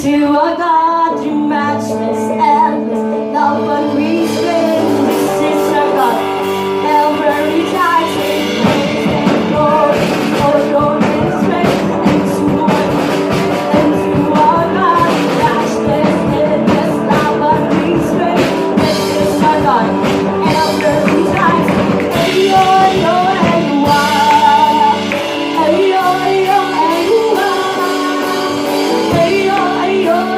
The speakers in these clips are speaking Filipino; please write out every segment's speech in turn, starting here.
to a God through matchless, endless love unrestrained. This is our God, ever rejoicing, praise and glory, for your strength, and to our God, matchless, endless love unrestrained. This is our God, ever rejoicing, ayo, ayo, ayo, ayo, ayo, ayo, ayo, ayo, ayo.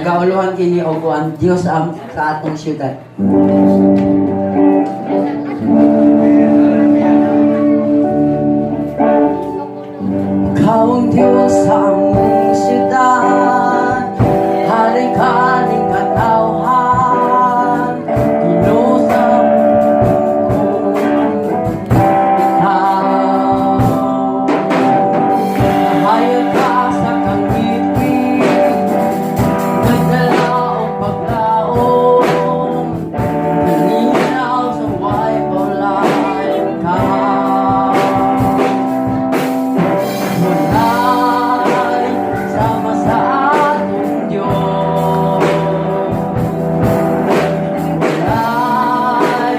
nagauluhan kini og kuan Dios sa atong syudad. Ikaw ang Diyos sa among syudad, hari ka ning katawhan, Ginoo hayag ka sa kangipin, nagdala o paglaom, nalinaw sa way paulayan ka. Walay sama sa atong Diyos, walay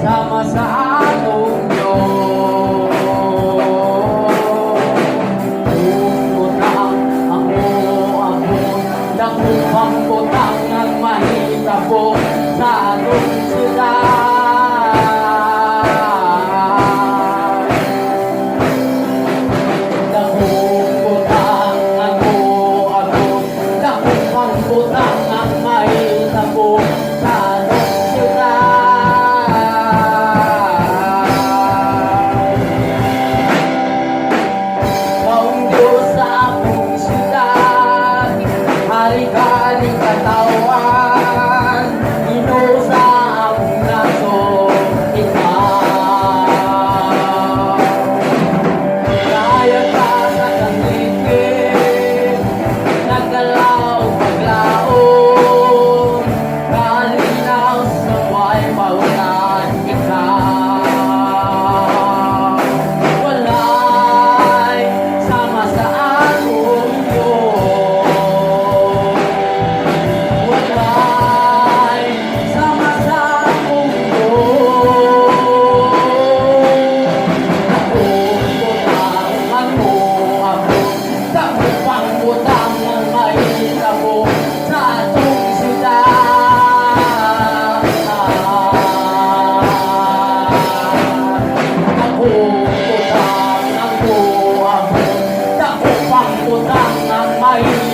sama sa atong Diyos. Umutang ako, dakong pambutang ng mahitabo sa atong syudad. Dakong butang dakong pambutang ng mahitabo sa atong syudad. Kaong Diyos sa akong syudad, hari ka ning katawan, Ginoo sa akong nasod, ikaw. Kaya ka sa kangipin, nagdala o paglaom, kalinaw sa way paulan, ikaw. Walay sama sa akong Diyos, walay sama sa akong Diyos. Dakong pambutang ng mahitabo sa atong syudad. Dakong pambutang ng mahitabo